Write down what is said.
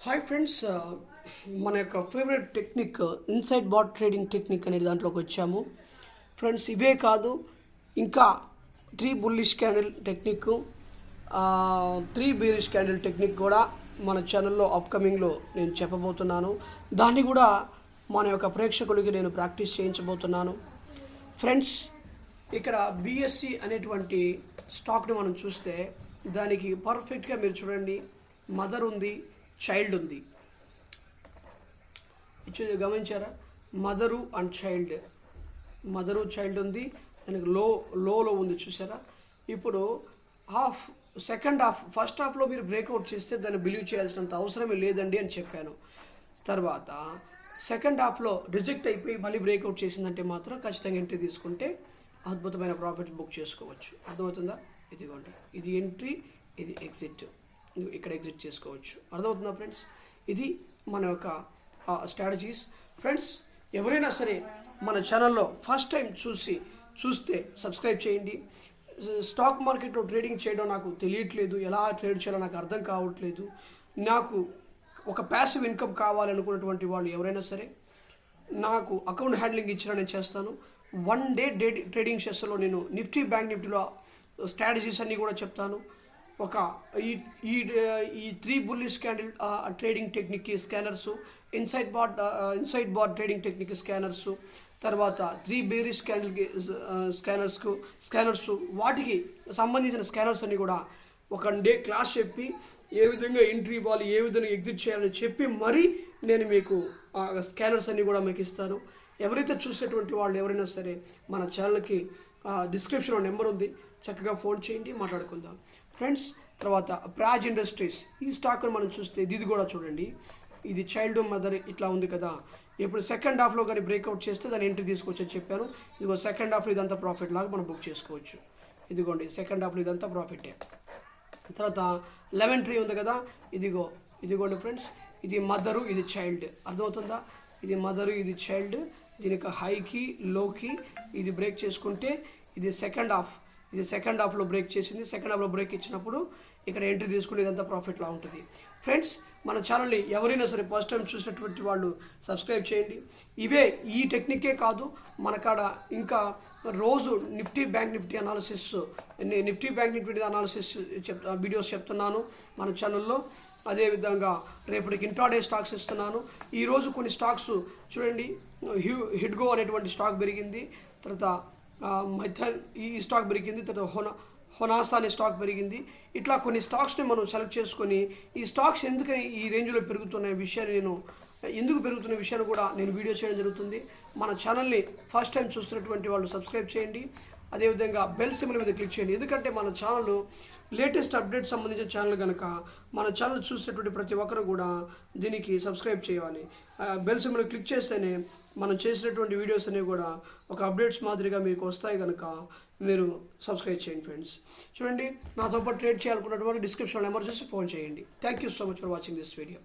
Hi friends, మన యొక్క favourite technique inside bot trading technique అనే దాంట్లోకి వచ్చాము. ఫ్రెండ్స్, ఇవే కాదు ఇంకా 3 bullish candle technique, 3 bearish candle technique కూడా మన ఛానల్లో అప్కమింగ్లో నేను చెప్పబోతున్నాను. దాన్ని కూడా మన యొక్క ప్రేక్షకులకి నేను ప్రాక్టీస్ చేయించబోతున్నాను. ఫ్రెండ్స్, ఇక్కడ బిఎస్సి అనేటువంటి స్టాక్ని మనం చూస్తే దానికి పర్ఫెక్ట్గా మీరు చూడండి, మదర్ ఉంది, చైల్డ్ ఉంది. గమనించారా? Mother and child, mother child ఉంది. దానికి లోలో ఉంది, చూసారా? ఇప్పుడు సెకండ్ హాఫ్, ఫస్ట్ హాఫ్లో మీరు బ్రేక్అవుట్ చేస్తే దాన్ని బిలీవ్ చేయాల్సినంత అవసరమే లేదండి అని చెప్పాను. తర్వాత సెకండ్ హాఫ్లో రిజెక్ట్ అయిపోయి మళ్ళీ బ్రేక్అవుట్ చేసిందంటే మాత్రం ఖచ్చితంగా ఎంట్రీ తీసుకుంటే అద్భుతమైన ప్రాఫిట్ బుక్ చేసుకోవచ్చు. అర్థమవుతుందా? ఇదిగోండి, ఇది ఎంట్రీ, ఇది ఎగ్జిట్. ఇక్కడ ఎగ్జిట్ చేసుకోవచ్చు. అర్థమవుతుందా ఫ్రెండ్స్? ఇది మన యొక్క స్ట్రాటజీస్. ఫ్రెండ్స్, ఎవరైనా సరే మన ఛానల్లో ఫస్ట్ టైం చూస్తే సబ్స్క్రైబ్ చేయండి. స్టాక్ మార్కెట్లో ట్రేడింగ్ చేయడం నాకు తెలియట్లేదు, ఎలా ట్రేడ్ చేయాలో నాకు అర్థం కావట్లేదు, నాకు ఒక ప్యాసివ్ ఇన్కమ్ కావాలనుకున్నటువంటి వాళ్ళు ఎవరైనా సరే నాకు అకౌంట్ హ్యాండ్లింగ్ ఇచ్చినా నేను చేస్తాను. 1 డే ట్రేడింగ్ సెషన్లో నేను నిఫ్టీ, బ్యాంక్ నిఫ్టీలో స్ట్రాటజీస్ అన్నీ కూడా చెప్తాను. ఒక ఈ 3 bullish candle trading technique scanners, inside bot trading technique scanners, తర్వాత 3 బేరిష్ క్యాండిల్కి స్కానర్స్, వాటికి సంబంధించిన స్కానర్స్ అన్నీ కూడా ఒక డే క్లాస్ చెప్పి ఏ విధంగా ఎంట్రీ ఇవ్వాలి, ఏ విధంగా ఎగ్జిట్ చేయాలని చెప్పి మరీ నేను మీకు స్కానర్స్ అన్నీ కూడా మీకు ఇస్తాను. ఎవరైతే చూసేటువంటి వాళ్ళు ఎవరైనా సరే మన ఛానల్కి డిస్క్రిప్షన్లో నెంబర్ ఉంది, చక్కగా ఫోన్ చేయండి, మాట్లాడుకుందాం. ఫ్రెండ్స్, తర్వాత ప్రాజ్ ఇండస్ట్రీస్, ఈ స్టాక్ను మనం చూస్తే ఇది కూడా చూడండి, ఇది చైల్డ్ మదర్ ఇట్లా ఉంది కదా. ఇప్పుడు సెకండ్ హాఫ్లో కానీ బ్రేక్అవుట్ చేస్తే దాన్ని ఎంట్రీ తీసుకోవచ్చు అని చెప్పాను. ఇదిగో సెకండ్ హాఫ్లో ఇదంతా ప్రాఫిట్ లాగా మనం బుక్ చేసుకోవచ్చు. ఇదిగోండి, సెకండ్ హాఫ్లో ఇదంతా ప్రాఫిటే. తర్వాత 11 ట్రీ ఉంది కదా, ఇదిగోండి ఫ్రెండ్స్, ఇది మదరు, ఇది చైల్డ్. అర్థమవుతుందా? ఇది మదరు, ఇది చైల్డ్. దీనికి హైకి, లోకి ఇది బ్రేక్ చేసుకుంటే ఇది సెకండ్ హాఫ్లో బ్రేక్ చేసింది. సెకండ్ హాఫ్లో బ్రేక్ ఇచ్చినప్పుడు ఇక్కడ ఎంట్రీ తీసుకుంటే ఇదంతా ప్రాఫిట్లా ఉంటుంది. ఫ్రెండ్స్, మన ఛానల్ని ఎవరైనా సరే ఫస్ట్ టైం చూసినటువంటి వాళ్ళు సబ్స్క్రైబ్ చేయండి. ఈ టెక్నికే కాదు, మన కాడ ఇంకా రోజు Nifty, bank Nifty analysis videos చెప్తున్నాను మన ఛానల్లో. అదేవిధంగా రేపటికి ఇంట్రాడే స్టాక్స్ ఇస్తున్నాను. ఈరోజు కొన్ని స్టాక్స్ చూడండి, హిడ్గో అనేటువంటి స్టాక్ పెరిగింది, తర్వాత ఈ స్టాక్ పెరిగింది, తర్వాత హొనాసా అనే స్టాక్ పెరిగింది. ఇట్లా కొన్ని స్టాక్స్ని మనం సెలెక్ట్ చేసుకొని ఈ స్టాక్స్ ఎందుకని ఈ రేంజ్లో పెరుగుతున్న విషయాన్ని కూడా నేను వీడియో చేయడం జరుగుతుంది. మన ఛానల్ని ఫస్ట్ టైం చూస్తున్నటువంటి వాళ్ళు సబ్స్క్రైబ్ చేయండి. అదేవిధంగా బెల్ సింబల్ మీద క్లిక్ చేయండి. ఎందుకంటే మన ఛానల్ లేటెస్ట్ అప్డేట్ సంబంధించిన ఛానల్ కనుక మన ఛానల్ చూసేటువంటి ప్రతి ఒక్కరు కూడా దీనికి సబ్స్క్రైబ్ చేయాలి. బెల్ సింబల్ క్లిక్ చేస్తేనే మనం చేసినటువంటి వీడియోస్ అనేవి కూడా ఒక అప్డేట్స్ మాదిరిగా మీకు వస్తాయి కనుక మీరు సబ్స్క్రైబ్ చేయండి. ఫ్రెండ్స్, చూడండి, నాతో పాటు ట్రేడ్ చేయాలనుకున్నటువంటి డిస్క్రిప్షన్ నెంబర్ చూసి ఫోన్ చేయండి. Thank you so much for watching this video.